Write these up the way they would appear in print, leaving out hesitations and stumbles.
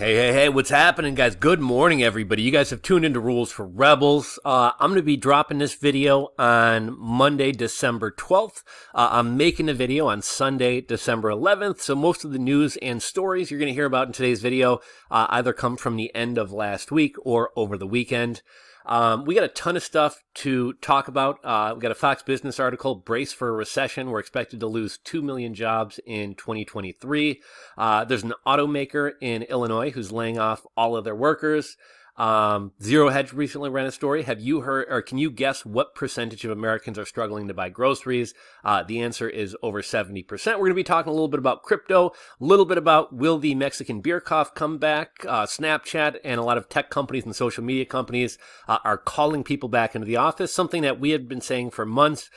Hey, what's happening, guys? Good morning, everybody. You guys have tuned into Rules for Rebels. I'm going to be dropping this video on Monday, December 12th. I'm making a video on Sunday, December 11th. So most of the news and stories you're going to hear about in today's video either come from the end of last week or over the weekend. We got a ton of stuff to talk about. We got a Fox Business article, Brace for a Recession. We're expected to lose 2 million jobs in 2023. There's an automaker in Illinois who's laying off all of their workers. Zero Hedge recently ran a story. Have you heard, or can you guess what percentage of Americans are struggling to buy groceries? The answer is over 70%. We're going to be talking a little bit about crypto, a little bit about will the Mexican beer cough come back? Snapchat and a lot of tech companies and social media companies are calling people back into the office, something that we had been saying for months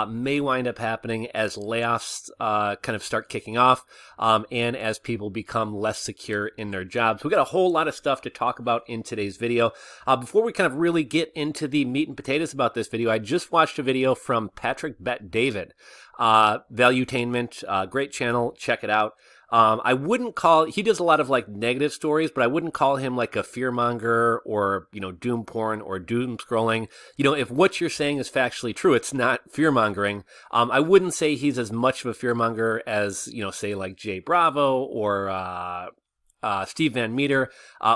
may wind up happening as layoffs kind of start kicking off and as people become less secure in their jobs. We got a whole lot of stuff to talk about in today's video. Before we kind of really get into the meat and potatoes about this video, I just watched a video from Patrick Bet David, Valuetainment, great channel, check it out. I wouldn't call, he does a lot of like negative stories, but I wouldn't call him like a fearmonger or, doom porn or doom scrolling. If what you're saying is factually true, it's not fearmongering. I wouldn't say he's as much of a fearmonger as, say like Jay Bravo or, Steve Van Meter,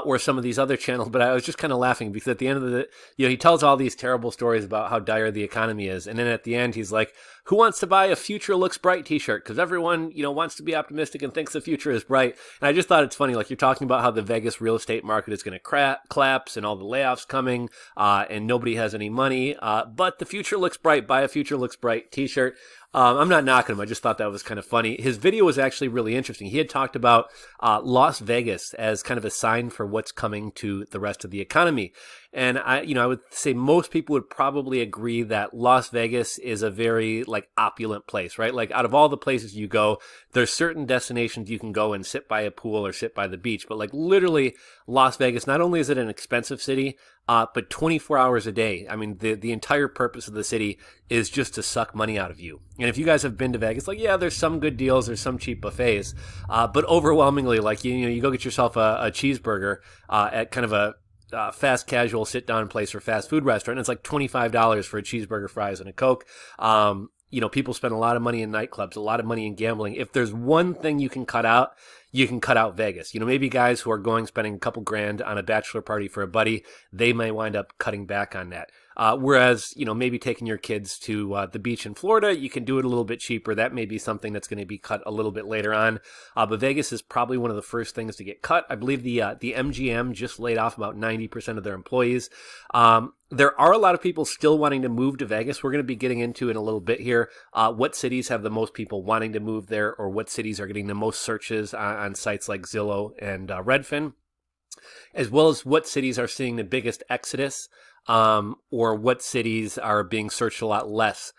or some of these other channels, but I was just kind of laughing because at the end of the, he tells all these terrible stories about how dire the economy is, and then at the end he's like, "Who wants to buy a Future Looks Bright t-shirt?" Because everyone, wants to be optimistic and thinks the future is bright. And I just thought it's funny, like you're talking about how the Vegas real estate market is going to collapse and all the layoffs coming, and nobody has any money, but the future looks bright. Buy a Future Looks Bright t-shirt. I'm not knocking him. I just thought that was kind of funny. His video was actually really interesting. He had talked about Las Vegas as kind of a sign for what's coming to the rest of the economy. And I would say most people would probably agree that Las Vegas is a very opulent place, right? Like out of all the places you go, there's certain destinations you can go and sit by a pool or sit by the beach. But literally Las Vegas, not only is it an expensive city, but 24 hours a day. I mean, the entire purpose of the city is just to suck money out of you. And if you guys have been to Vegas, there's some good deals, there's some cheap buffets, but overwhelmingly, you go get yourself a cheeseburger at kind of a fast casual sit down place or fast food restaurant. And it's like $25 for a cheeseburger, fries, and a Coke. People spend a lot of money in nightclubs, a lot of money in gambling. If there's one thing you can cut out Vegas. Maybe guys who are spending a couple grand on a bachelor party for a buddy, they may wind up cutting back on that. Whereas, maybe taking your kids to the beach in Florida, you can do it a little bit cheaper. That may be something that's going to be cut a little bit later on. But Vegas is probably one of the first things to get cut. I believe the MGM just laid off about 90% of their employees. There are a lot of people still wanting to move to Vegas. We're going to be getting into in a little bit here what cities have the most people wanting to move there, or what cities are getting the most searches on sites like Zillow and Redfin, as well as what cities are seeing the biggest exodus, or what cities are being searched a lot less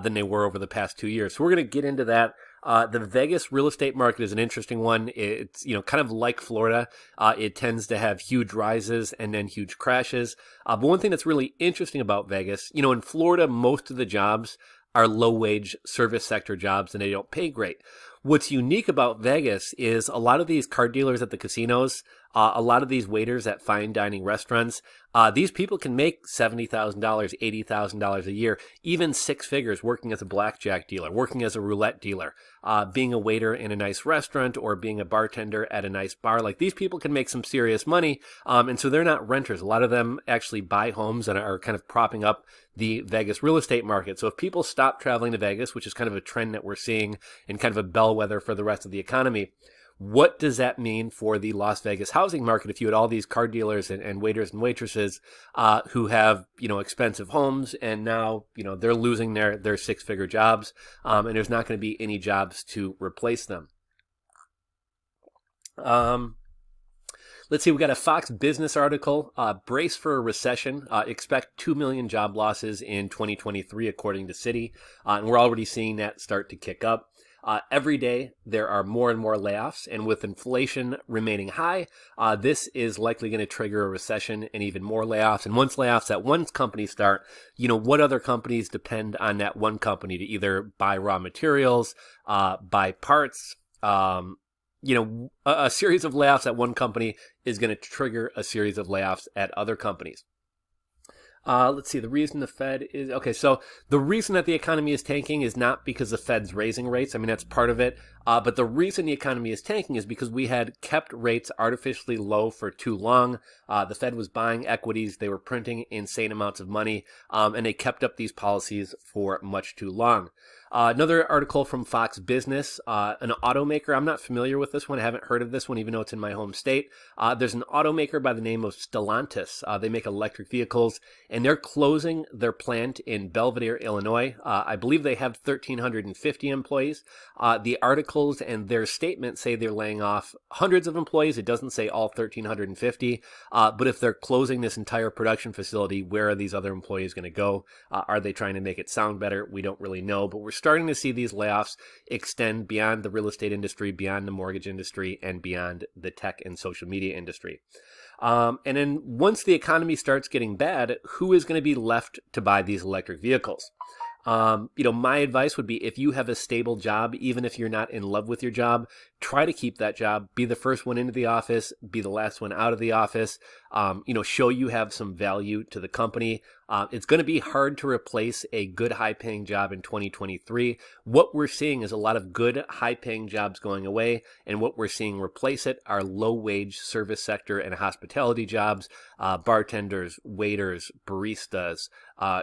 than they were over the past 2 years. So we're going to get into that. The Vegas real estate market is an interesting one. It's, kind of like Florida. It tends to have huge rises and then huge crashes. But one thing that's really interesting about Vegas, in Florida, most of the jobs are low-wage service sector jobs and they don't pay great. What's unique about Vegas is a lot of these card dealers at the casinos, a lot of these waiters at fine dining restaurants, these people can make $70,000, $80,000 a year, even six figures working as a blackjack dealer, working as a roulette dealer, being a waiter in a nice restaurant or being a bartender at a nice bar. These people can make some serious money, and so they're not renters. A lot of them actually buy homes and are kind of propping up the Vegas real estate market. So if people stop traveling to Vegas, which is kind of a trend that we're seeing and kind of a bellwether for the rest of the economy, what does that mean for the Las Vegas housing market if you had all these car dealers and waiters and waitresses who have, expensive homes, and now, they're losing their six-figure jobs, and there's not going to be any jobs to replace them. Let's see, we got a Fox Business article, Brace for a Recession, expect 2 million job losses in 2023, according to Citi, and we're already seeing that start to kick up. Every day, there are more and more layoffs, and with inflation remaining high, this is likely going to trigger a recession and even more layoffs. And once layoffs at one company start, what other companies depend on that one company to either buy raw materials, buy parts, a series of layoffs at one company is going to trigger a series of layoffs at other companies. Let's see. The reason the Fed is okay. So the reason that the economy is tanking is not because the Fed's raising rates. I mean, that's part of it. But the reason the economy is tanking is because we had kept rates artificially low for too long. The Fed was buying equities. They were printing insane amounts of money. And they kept up these policies for much too long. Another article from Fox Business, an automaker. I'm not familiar with this one. I haven't heard of this one, even though it's in my home state. There's an automaker by the name of Stellantis. They make electric vehicles, and they're closing their plant in Belvidere, Illinois. I believe they have 1,350 employees. The articles and their statement say they're laying off hundreds of employees. It doesn't say all 1,350. But if they're closing this entire production facility, where are these other employees going to go? Are they trying to make it sound better? We don't really know, but we're starting to see these layoffs extend beyond the real estate industry, beyond the mortgage industry, and beyond the tech and social media industry. And then once the economy starts getting bad, who is going to be left to buy these electric vehicles? My advice would be if you have a stable job, even if you're not in love with your job, try to keep that job. Be the first one into the office, be the last one out of the office. Show you have some value to the company. It's going to be hard to replace a good high-paying job in 2023. What we're seeing is a lot of good high-paying jobs going away, and what we're seeing replace it are low-wage service sector and hospitality jobs, bartenders, waiters, baristas,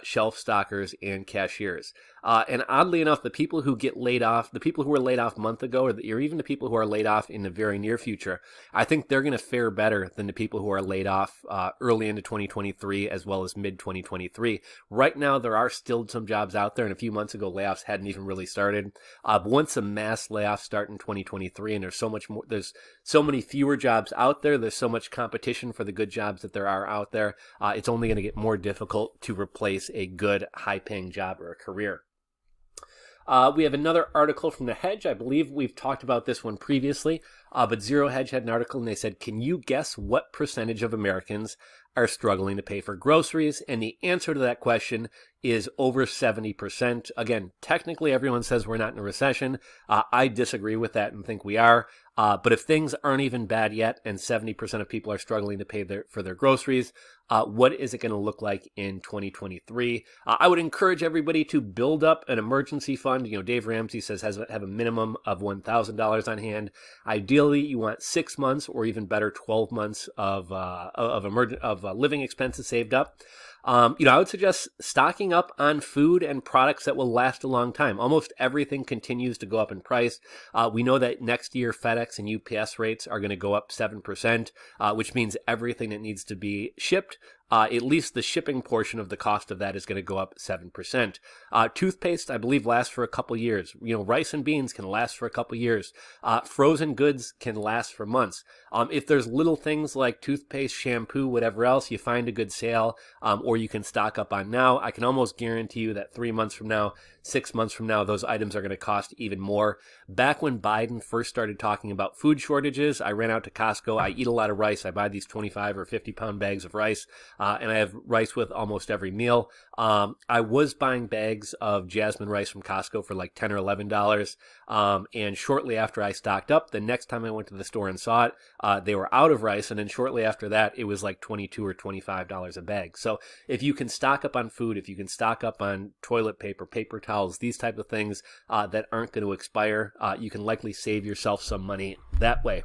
shelf stockers, and cashiers. And oddly enough, the people who get laid off, the people who were laid off a month ago, or even the people who are laid off in the very near future, I think they're going to fare better than the people who are laid off early into 2023 as well as mid-2023. Right now, there are still some jobs out there, and a few months ago, layoffs hadn't even really started. But once the mass layoffs start in 2023, and there's so many fewer jobs out there, there's so much competition for the good jobs that there are out there, it's only going to get more difficult to replace a good high-paying job or a career. We have another article from The Hedge. I believe we've talked about this one previously, but Zero Hedge had an article and they said, can you guess what percentage of Americans are struggling to pay for groceries? And the answer to that question is over 70%. Again, technically everyone says we're not in a recession. I disagree with that and think we are. But if things aren't even bad yet and 70% of people are struggling to pay for their groceries, what is it going to look like in 2023? I would encourage everybody to build up an emergency fund. Dave Ramsey says have a minimum of $1,000 on hand. Ideally, you want 6 months or even better, 12 months of living expenses saved up. I would suggest stocking up on food and products that will last a long time. Almost everything continues to go up in price. We know that next year FedEx and UPS rates are going to go up 7%, which means everything that needs to be shipped, at least the shipping portion of the cost of that is going to go up 7%. Toothpaste, I believe, lasts for a couple years. Rice and beans can last for a couple years. Frozen goods can last for months. If there's little things like toothpaste, shampoo, whatever else, you find a good sale, or you can stock up on now, I can almost guarantee you that 3 months from now, 6 months from now, those items are going to cost even more. Back when Biden first started talking about food shortages, I ran out to Costco. I eat a lot of rice. I buy these 25 or 50 pound bags of rice. And I have rice with almost every meal. I was buying bags of jasmine rice from Costco for like $10 or $11. And shortly after I stocked up, the next time I went to the store and saw it, they were out of rice. And then shortly after that, it was like $22 or $25 a bag. So if you can stock up on food, if you can stock up on toilet paper, paper towels, these type of things that aren't going to expire, you can likely save yourself some money that way.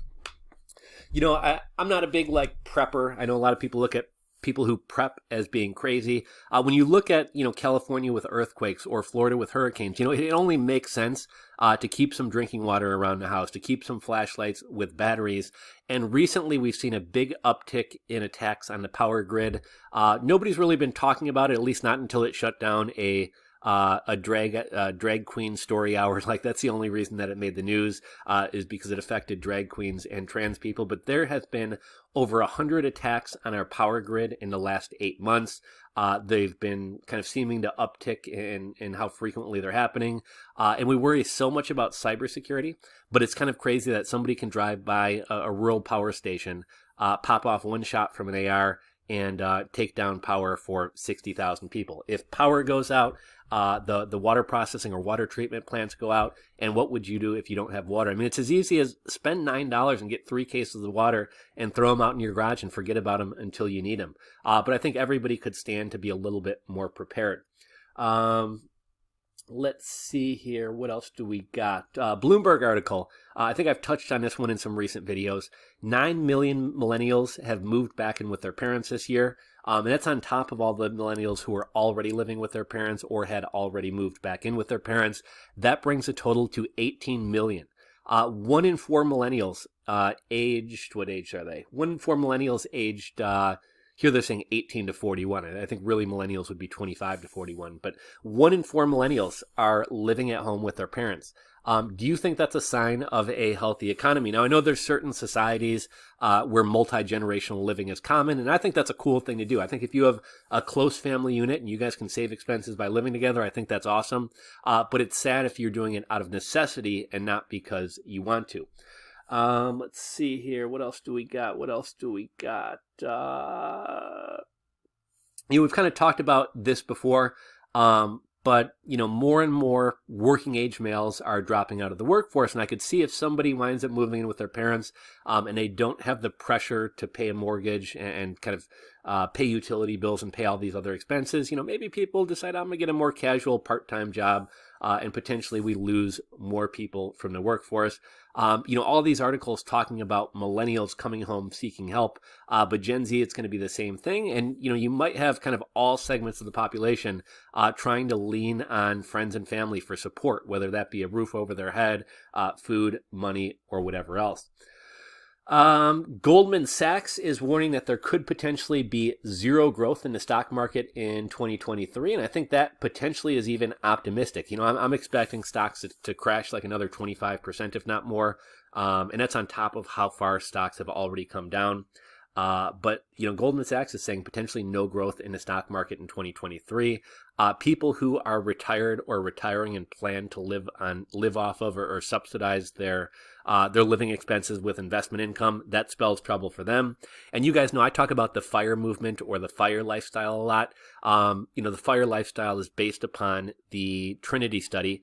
I'm not a big prepper. I know a lot of people look at people who prep as being crazy. When you look at, California with earthquakes or Florida with hurricanes, it only makes sense to keep some drinking water around the house, to keep some flashlights with batteries. And recently we've seen a big uptick in attacks on the power grid. Nobody's really been talking about it, at least not until it shut down a drag queen story hour. That's the only reason that it made the news, is because it affected drag queens and trans people. But there has been over 100 attacks on our power grid in the last 8 months. They've been kind of seeming to uptick in how frequently they're happening. And we worry so much about cybersecurity, but it's kind of crazy that somebody can drive by a rural power station, pop off one shot from an AR, and take down power for 60,000 people. If power goes out, the water processing or water treatment plants go out? And what would you do if you don't have water? I mean, it's as easy as spend $9 and get 3 cases of water and throw them out in your garage and forget about them until you need them. But I think everybody could stand to be a little bit more prepared. Let's see here. What else do we got? Bloomberg article. I think I've touched on this one in some recent videos. 9 million millennials have moved back in with their parents this year. And that's on top of all the millennials who are already living with their parents or had already moved back in with their parents. That brings a total to 18 million. 1 in 4 millennials aged, what age are they? 1 in 4 millennials aged, here they're saying 18 to 41. I think really millennials would be 25 to 41. But 1 in 4 millennials are living at home with their parents. Do you think that's a sign of a healthy economy? Now, I know there's certain societies where multi-generational living is common, and I think that's a cool thing to do. I think if you have a close family unit and you guys can save expenses by living together, I think that's awesome. But it's sad if you're doing it out of necessity and not because you want to. Let's see here. What else do we got? We've kind of talked about this before. But, more and more working age males are dropping out of the workforce. And I could see if somebody winds up moving in with their parents and they don't have the pressure to pay a mortgage and kind of pay utility bills and pay all these other expenses, maybe people decide I'm going to get a more casual part-time job and potentially we lose more people from the workforce. All these articles talking about millennials coming home seeking help, but Gen Z, it's going to be the same thing. And, you might have kind of all segments of the population trying to lean on friends and family for support, whether that be a roof over their head, food, money, or whatever else. Goldman Sachs is warning that there could potentially be zero growth in the stock market in 2023. And I think that potentially is even optimistic. I'm expecting stocks to crash like another 25%, if not more. And that's on top of how far stocks have already come down. But Goldman Sachs is saying potentially no growth in the stock market in 2023. People who are retired or retiring and plan to live off of or subsidize their living expenses with investment income, that spells trouble for them. And you guys know I talk about the FIRE movement or the FIRE lifestyle a lot. The FIRE lifestyle is based upon the Trinity study,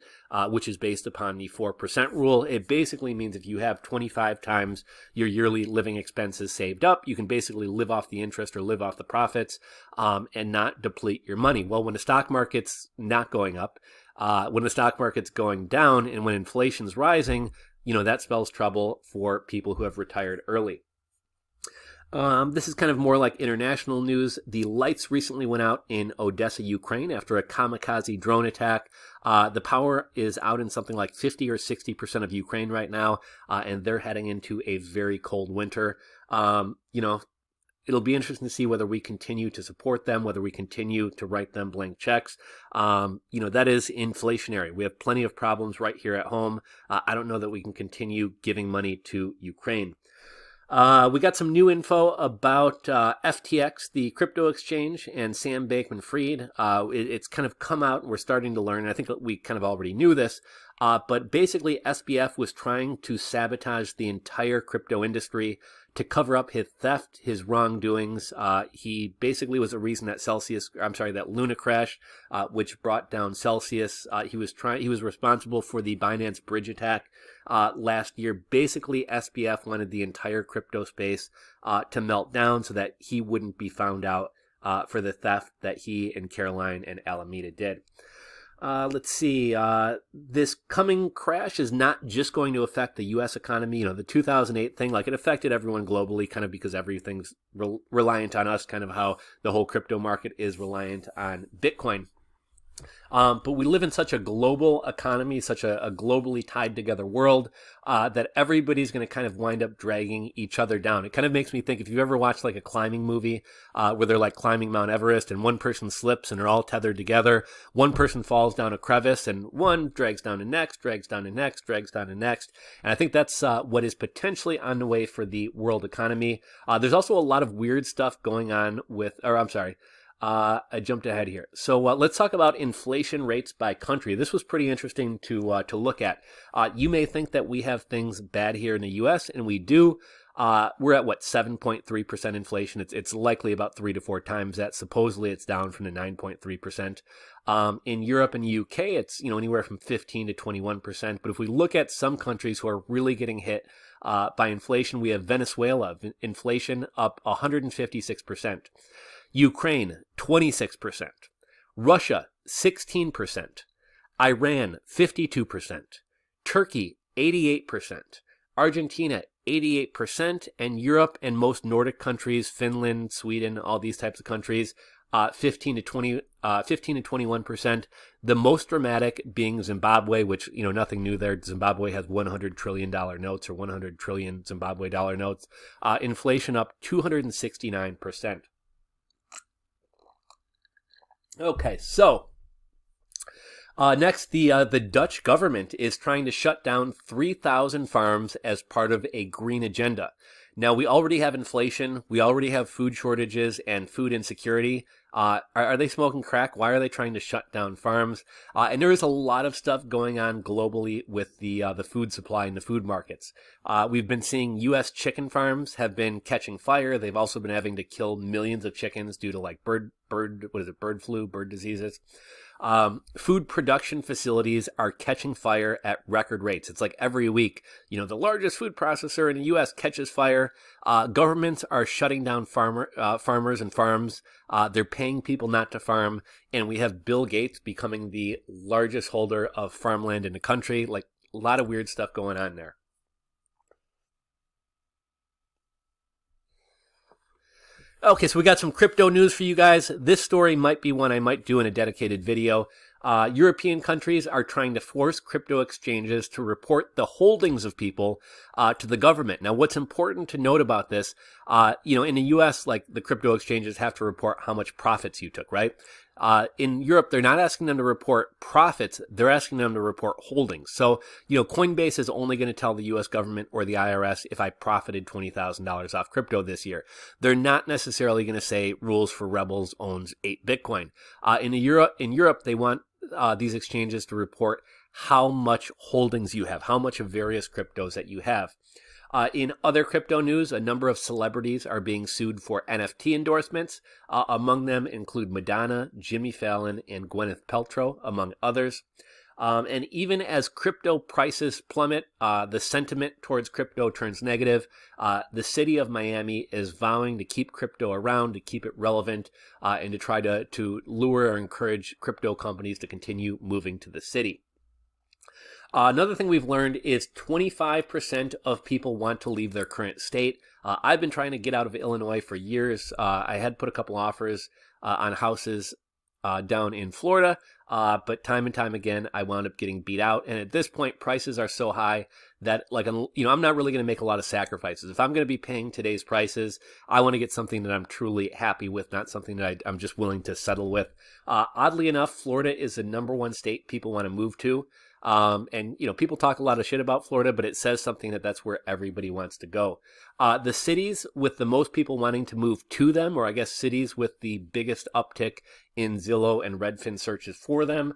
which is based upon the 4% rule. It basically means if you have 25 times your yearly living expenses saved up, you can basically live off the interest or live off the profits and not deplete your money. Well, when the stock market's not going up, when the stock market's going down, and when inflation's rising, that spells trouble for people who have retired early. This is kind of more like international news. The lights recently went out in Odessa, Ukraine after a kamikaze drone attack. The power is out in something like 50 or 60% of Ukraine right now, and they're heading into a very cold winter. It'll be interesting to see whether we continue to support them, whether we continue to write them blank checks. That is inflationary. We have plenty of problems right here at home. I don't know that we can continue giving money to Ukraine. We got some new info about FTX, the crypto exchange, and Sam Bankman-Fried. It's kind of come out, and we're starting to learn. I think we kind of already knew this, but basically SBF was trying to sabotage the entire crypto industry to cover up his theft, his wrongdoings. He basically was the reason that that Luna crashed, which brought down Celsius. He was responsible for the Binance Bridge attack last year. Basically, SBF wanted the entire crypto space to melt down so that he wouldn't be found out for the theft that he and Caroline and Alameda did. Let's see. This coming crash is not just going to affect the U.S. economy. The 2008 thing, it affected everyone globally, kind of because everything's reliant on us, kind of how the whole crypto market is reliant on Bitcoin. But we live in such a global economy, such a globally tied together world, that everybody's going to kind of wind up dragging each other down. It kind of makes me think, if you've ever watched a climbing movie where they're climbing Mount Everest and one person slips and they're all tethered together, one person falls down a crevice and one drags down the next, drags down the next, drags down the next. And I think that's what is potentially on the way for the world economy. There's also a lot of weird stuff going on I jumped ahead here. So let's talk about inflation rates by country. This was pretty interesting to look at. You may think that we have things bad here in the U.S., and we do. We're at what, 7.3% inflation. It's likely about 3 to 4 times that. Supposedly it's down from the 9.3%. In Europe and the UK, it's anywhere from 15 to 21%. But if we look at some countries who are really getting hit by inflation, we have Venezuela, inflation up 156%. Ukraine, 26%. Russia, 16%. Iran, 52%. Turkey, 88%. Argentina, 88%. And Europe and most Nordic countries, Finland, Sweden, all these types of countries, 15 to 21%. The most dramatic being Zimbabwe, which, nothing new there. Zimbabwe has $100 trillion notes, or 100 trillion Zimbabwe dollar notes. Inflation up 269%. Okay, so next, the Dutch government is trying to shut down 3,000 farms as part of a green agenda. Now, we already have inflation. We already have food shortages and food insecurity. Are they smoking crack? Why are they trying to shut down farms? And there is a lot of stuff going on globally with the food supply and the food markets. We've been seeing U.S. chicken farms have been catching fire. They've also been having to kill millions of chickens due to like bird flu, bird diseases. Food production facilities are catching fire at record rates. It's like every week, the largest food processor in the U.S. catches fire. Governments are shutting down farmers and farms. They're paying people not to farm. And we have Bill Gates becoming the largest holder of farmland in the country. Like, a lot of weird stuff going on there. Okay, so we got some crypto news for you guys. This story might be one I might do in a dedicated video. European countries are trying to force crypto exchanges to report the holdings of people to the government. Now, what's important to note about this, in the U.S., like the crypto exchanges have to report how much profits you took, right? In Europe, they're not asking them to report profits. They're asking them to report holdings. So, Coinbase is only going to tell the U.S. government or the IRS if I profited $20,000 off crypto this year. They're not necessarily going to say RulesForRebels owns 8 Bitcoin. In Europe, they want these exchanges to report how much holdings you have, how much of various cryptos that you have. In other crypto news, a number of celebrities are being sued for NFT endorsements. Among them include Madonna, Jimmy Fallon, and Gwyneth Paltrow, among others. And even as crypto prices plummet, the sentiment towards crypto turns negative. The city of Miami is vowing to keep crypto around, to keep it relevant, and to try to lure or encourage crypto companies to continue moving to the city. Another thing we've learned is 25% of people want to leave their current state. I've been trying to get out of Illinois for years. I had put a couple offers on houses down in Florida, but time and time again, I wound up getting beat out. And at this point, prices are so high that, I'm not really going to make a lot of sacrifices. If I'm going to be paying today's prices, I want to get something that I'm truly happy with, not something that I'm just willing to settle with. Oddly enough, Florida is the #1 state people want to move to. And people talk a lot of shit about Florida, but it says something that's where everybody wants to go. The cities with the most people wanting to move to them, or I guess cities with the biggest uptick in Zillow and Redfin searches for them,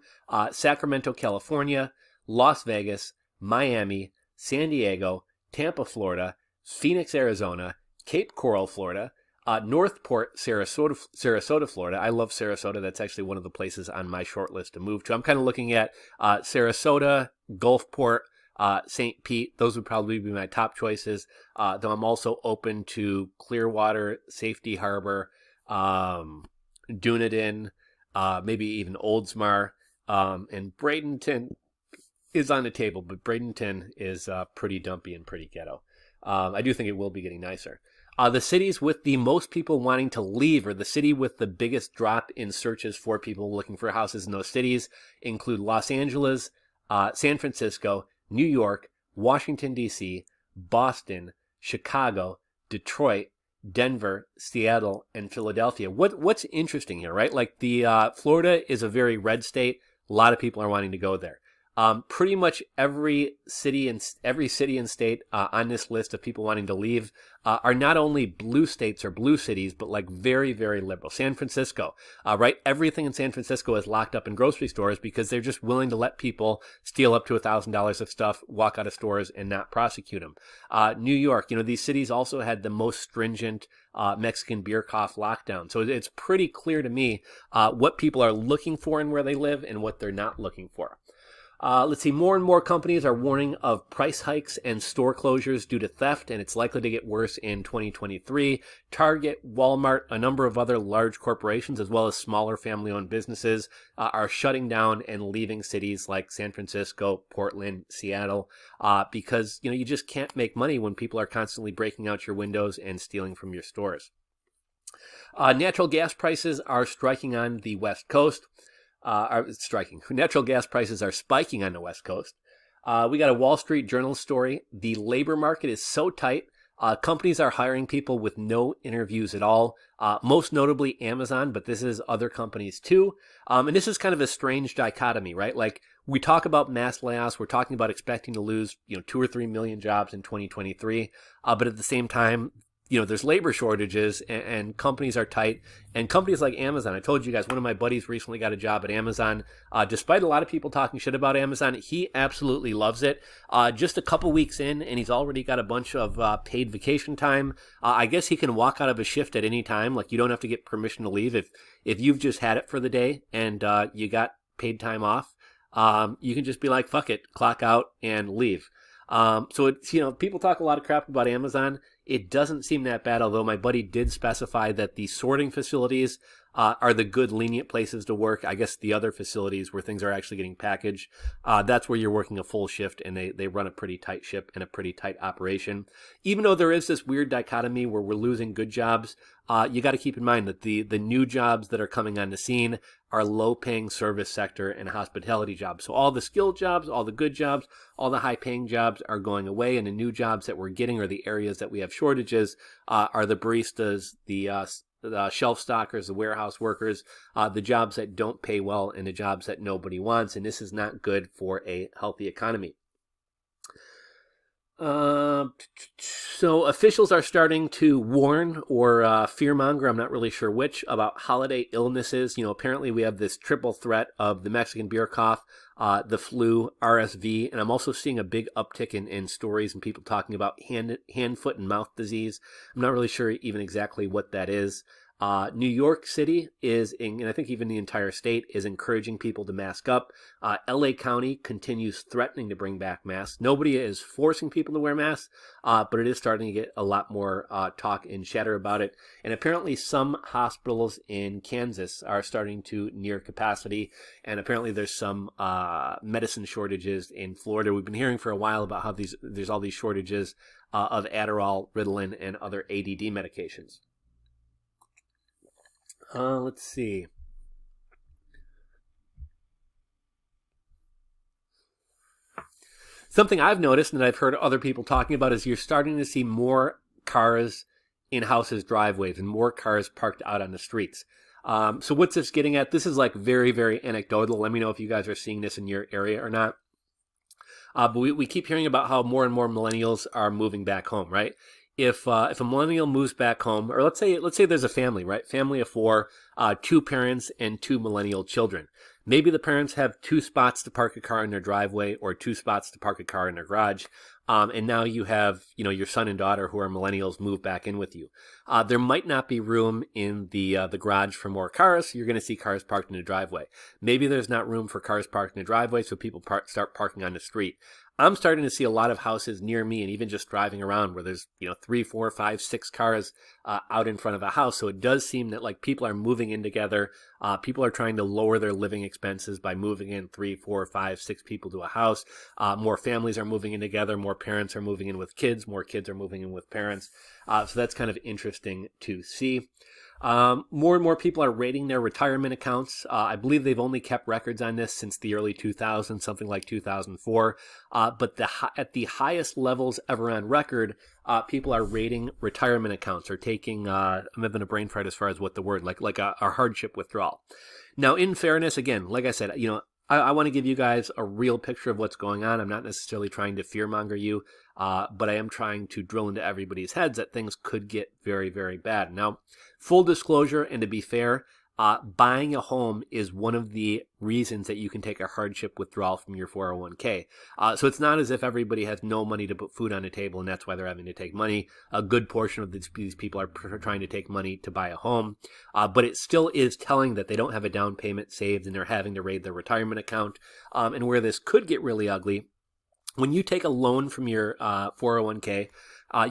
Sacramento, California, Las Vegas, Miami, San Diego, Tampa, Florida, Phoenix, Arizona, Cape Coral, Florida, Northport, Sarasota, Florida. I love Sarasota. That's actually one of the places on my short list to move to. I'm kind of looking at Sarasota, Gulfport, St. Pete. Those would probably be my top choices, though I'm also open to Clearwater, Safety Harbor, Dunedin, maybe even Oldsmar, and Bradenton is on the table, but Bradenton is pretty dumpy and pretty ghetto. I do think it will be getting nicer. The cities with the most people wanting to leave, or the city with the biggest drop in searches for people looking for houses in those cities, include Los Angeles, San Francisco, New York, Washington, D.C., Boston, Chicago, Detroit, Denver, Seattle, and Philadelphia. What's interesting here, right? Like the Florida is a very red state. A lot of people are wanting to go there. Pretty much every city and state on this list of people wanting to leave are not only blue states or blue cities, but like very, very liberal. San Francisco, right? Everything in San Francisco is locked up in grocery stores because they're just willing to let people steal up to $1,000 of stuff, walk out of stores, and not prosecute them. New York, these cities also had the most stringent Mexican beer cough lockdown. So it's pretty clear to me what people are looking for and where they live and what they're not looking for. Let's see, more and more companies are warning of price hikes and store closures due to theft, and it's likely to get worse in 2023. Target, Walmart, a number of other large corporations, as well as smaller family-owned businesses, are shutting down and leaving cities like San Francisco, Portland, Seattle, because you just can't make money when people are constantly breaking out your windows and stealing from your stores. Natural gas prices are striking on the West Coast. Natural gas prices are spiking on the West Coast. We got a Wall Street Journal story. The labor market is so tight. Companies are hiring people with no interviews at all. Most notably Amazon, but this is other companies too. And this is kind of a strange dichotomy, right? Like we talk about mass layoffs. We're talking about expecting to lose, 2 or 3 million jobs in 2023. But at the same time, there's labor shortages and companies are tight. And companies like Amazon, I told you guys, one of my buddies recently got a job at Amazon. Despite a lot of people talking shit about Amazon, he absolutely loves it. Just a couple weeks in, and he's already got a bunch of paid vacation time. I guess he can walk out of a shift at any time. Like you don't have to get permission to leave. If you've just had it for the day and you got paid time off, you can just be like, fuck it, clock out and leave. So it's, people talk a lot of crap about Amazon. It doesn't seem that bad, although my buddy did specify that the sorting facilities are the good, lenient places to work. I guess the other facilities where things are actually getting packaged, that's where you're working a full shift, and they run a pretty tight ship and a pretty tight operation. Even though there is this weird dichotomy where we're losing good jobs, you got to keep in mind that the new jobs that are coming on the scene are low-paying service sector and hospitality jobs. So all the skilled jobs, all the good jobs, all the high-paying jobs are going away, and the new jobs that we're getting, or the areas that we have shortages, are the baristas, the shelf stockers, the warehouse workers, the jobs that don't pay well, and the jobs that nobody wants. And this is not good for a healthy economy. So officials are starting to warn or fearmonger, I'm not really sure which, about holiday illnesses. Apparently we have this triple threat of the Mexican beer cough, the flu, RSV, and I'm also seeing a big uptick in stories and people talking about hand, foot, and mouth disease. I'm not really sure even exactly what that is. New York City and I think even the entire state is encouraging people to mask up. LA County continues threatening to bring back masks. Nobody is forcing people to wear masks, but it is starting to get a lot more talk and chatter about it. And apparently some hospitals in Kansas are starting to near capacity. And apparently there's some medicine shortages in Florida. We've been hearing for a while about how there's all these shortages of Adderall, Ritalin, and other ADD medications. Let's see. Something I've noticed and that I've heard other people talking about is you're starting to see more cars in houses' driveways and more cars parked out on the streets. So what's this getting at? This is like very, very anecdotal. Let me know if you guys are seeing this in your area or not. But we keep hearing about how more and more millennials are moving back home, right? If a millennial moves back home, or let's say there's a family, right? Family of 4, 2 parents and 2 millennial children. Maybe the parents have 2 spots to park a car in their driveway or 2 spots to park a car in their garage. And now you have, your son and daughter who are millennials move back in with you. There might not be room in the garage for more cars. So you're going to see cars parked in the driveway. Maybe there's not room for cars parked in the driveway, so people start parking on the street. I'm starting to see a lot of houses near me and even just driving around where there's, 3, 4, 5, 6 cars out in front of a house. So it does seem that like people are moving in together. People are trying to lower their living expenses by moving in 3, 4, 5, 6 people to a house. More families are moving in together. More parents are moving in with kids. More kids are moving in with parents. So that's kind of interesting to see. More and more people are rating their retirement accounts. I believe they've only kept records on this since the early 2000s, something like 2004. But at the highest levels ever on record, people are rating retirement accounts or taking, I'm having a brain fart as far as what the word, like a hardship withdrawal. Now, in fairness, again, like I said, I want to give you guys a real picture of what's going on. I'm not necessarily trying to fearmonger you, but I am trying to drill into everybody's heads that things could get very, very bad. Now, full disclosure, and to be fair, buying a home is one of the reasons that you can take a hardship withdrawal from your 401k. So it's not as if everybody has no money to put food on the table and that's why they're having to take money. A good portion of these people are trying to take money to buy a home. But it still is telling that they don't have a down payment saved and they're having to raid their retirement account. And where this could get really ugly, when you take a loan from your 401k,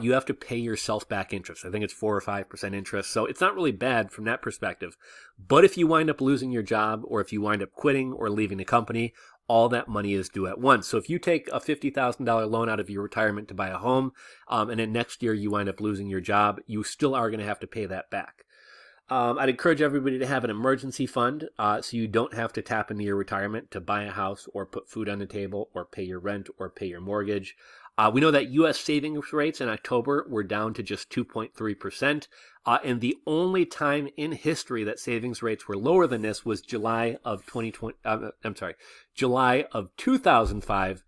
you have to pay yourself back interest. I think it's 4 or 5% interest. So it's not really bad from that perspective. But if you wind up losing your job, or if you wind up quitting or leaving the company, all that money is due at once. So if you take a $50,000 loan out of your retirement to buy a home, and then next year you wind up losing your job, you still are going to have to pay that back. I'd encourage everybody to have an emergency fund, so you don't have to tap into your retirement to buy a house or put food on the table or pay your rent or pay your mortgage. We know that U.S. savings rates in October were down to just 2.3%, and the only time in history that savings rates were lower than this was July of 2005,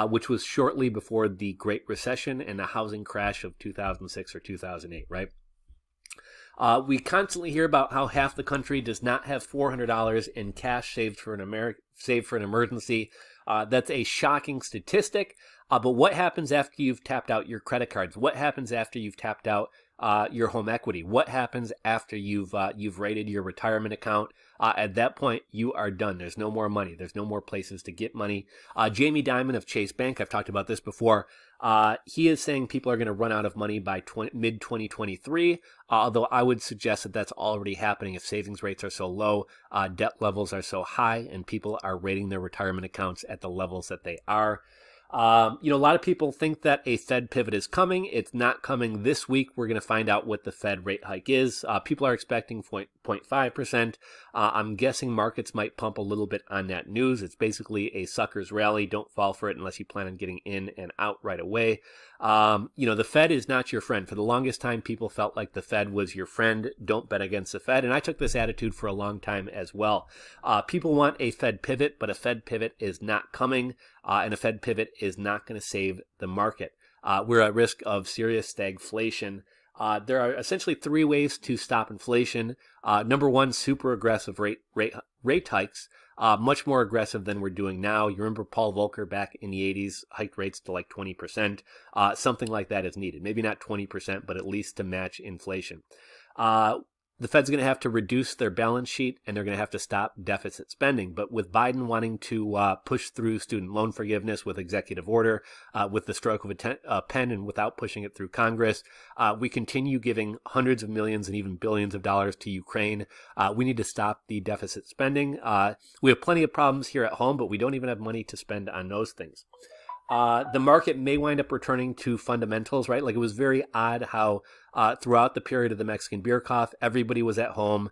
which was shortly before the Great Recession and the housing crash of 2006 or 2008, right? We constantly hear about how half the country does not have $400 in cash saved for an emergency. That's a shocking statistic. But what happens after you've tapped out your credit cards? What happens after you've tapped out your home equity? What happens after you've raided your retirement account? At that point, you are done. There's no more money. There's no more places to get money. Jamie Dimon of Chase Bank, I've talked about this before. He is saying people are going to run out of money by mid-2023, although I would suggest that that's already happening if savings rates are so low, debt levels are so high, and people are rating their retirement accounts at the levels that they are. A lot of people think that a Fed pivot is coming. It's not coming this week. We're going to find out what the Fed rate hike is. People are expecting 0.5%. I'm guessing markets might pump a little bit on that news. It's basically a sucker's rally. Don't fall for it unless you plan on getting in and out right away. The Fed is not your friend. For the longest time, people felt like the Fed was your friend. Don't bet against the Fed. And I took this attitude for a long time as well. People want a Fed pivot, but a Fed pivot is not coming. And a Fed pivot is not going to save the market. We're at risk of serious stagflation. There are essentially three ways to stop inflation. Number one, super aggressive rate hikes, much more aggressive than we're doing now. You remember Paul Volcker back in the 80s hiked rates to like 20%. Something like that is needed. Maybe not 20%, but at least to match inflation. The Fed's going to have to reduce their balance sheet, and they're going to have to stop deficit spending. But with Biden wanting to push through student loan forgiveness with executive order, with the stroke of a pen and without pushing it through Congress, we continue giving hundreds of millions and even billions of dollars to Ukraine. We need to stop the deficit spending. We have plenty of problems here at home, but we don't even have money to spend on those things. The market may wind up returning to fundamentals, right? Like, it was very odd how throughout the period of the Mexican beer cough, everybody was at home.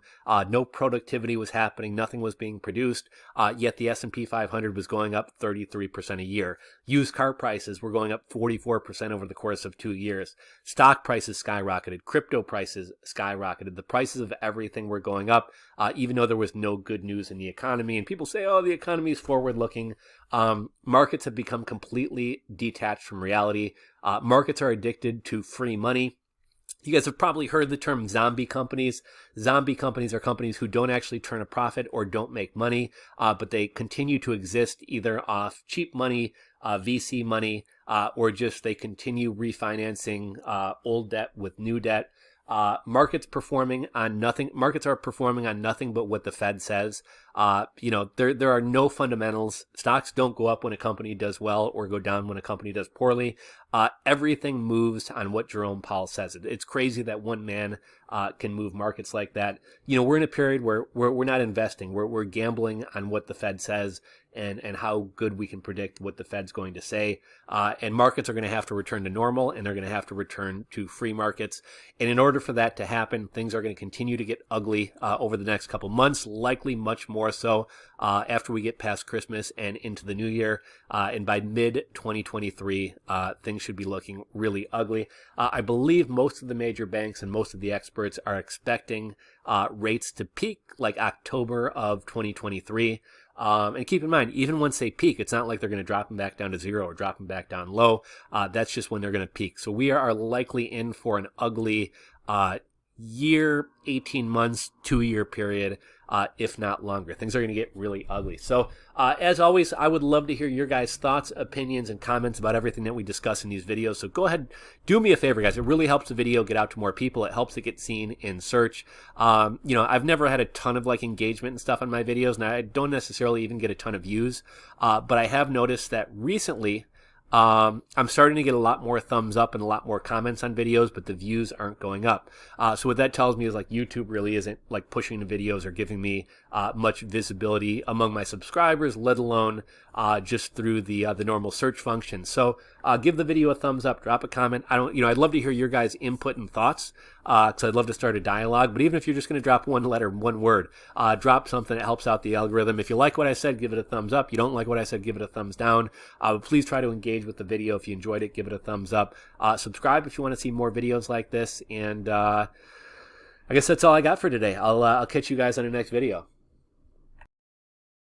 No productivity was happening. Nothing was being produced. Yet the S&P 500 was going up 33% a year. Used car prices were going up 44% over the course of 2 years. Stock prices skyrocketed. Crypto prices skyrocketed. The prices of everything were going up, even though there was no good news in the economy. And people say, oh, the economy is forward-looking. Markets have become completely detached from reality. Markets are addicted to free money. You guys have probably heard the term zombie companies. Zombie companies are companies who don't actually turn a profit or don't make money, but they continue to exist either off cheap money, VC money, or just they continue refinancing old debt with new debt. Markets are performing on nothing but what the Fed says. There are no fundamentals. Stocks don't go up when a company does well or go down when a company does poorly. Everything moves on what Jerome Powell says. It's crazy that one man can move markets like that. We're in a period where we're not investing. We're gambling on what the Fed says and how good we can predict what the Fed's going to say. And markets are going to have to return to normal, and they're going to have to return to free markets. And in order for that to happen, things are going to continue to get ugly over the next couple months, likely much more so after we get past Christmas and into the new year. And by mid-2023, things should be looking really ugly. I believe most of the major banks and most of the experts are expecting rates to peak like October of 2023. And keep in mind, even once they peak, it's not like they're going to drop them back down to 0 or drop them back down low. That's just when they're going to peak. So we are likely in for an ugly year, 18 months, 2-year period, if not longer. Things are going to get really ugly. So as always, I would love to hear your guys' thoughts, opinions, and comments about everything that we discuss in these videos. So go ahead, do me a favor, guys. It really helps the video get out to more people. It helps it get seen in search. I've never had a ton of engagement and stuff on my videos, and I don't necessarily even get a ton of views. But I have noticed that recently, I'm starting to get a lot more thumbs up and a lot more comments on videos, but the views aren't going up. So what that tells me is YouTube really isn't pushing the videos or giving me much visibility among my subscribers, let alone just through the normal search function. So give the video a thumbs up, drop a comment. I'd love to hear your guys' input and thoughts, because I'd love to start a dialogue. But even if you're just going to drop one letter, one word, drop something that helps out the algorithm. If you like what I said, give it a thumbs up. You don't like what I said, give it a thumbs down. Please try to engage with the video. If you enjoyed it, give it a thumbs up. Subscribe if you want to see more videos like this. And I guess that's all I got for today. I'll catch you guys on the next video.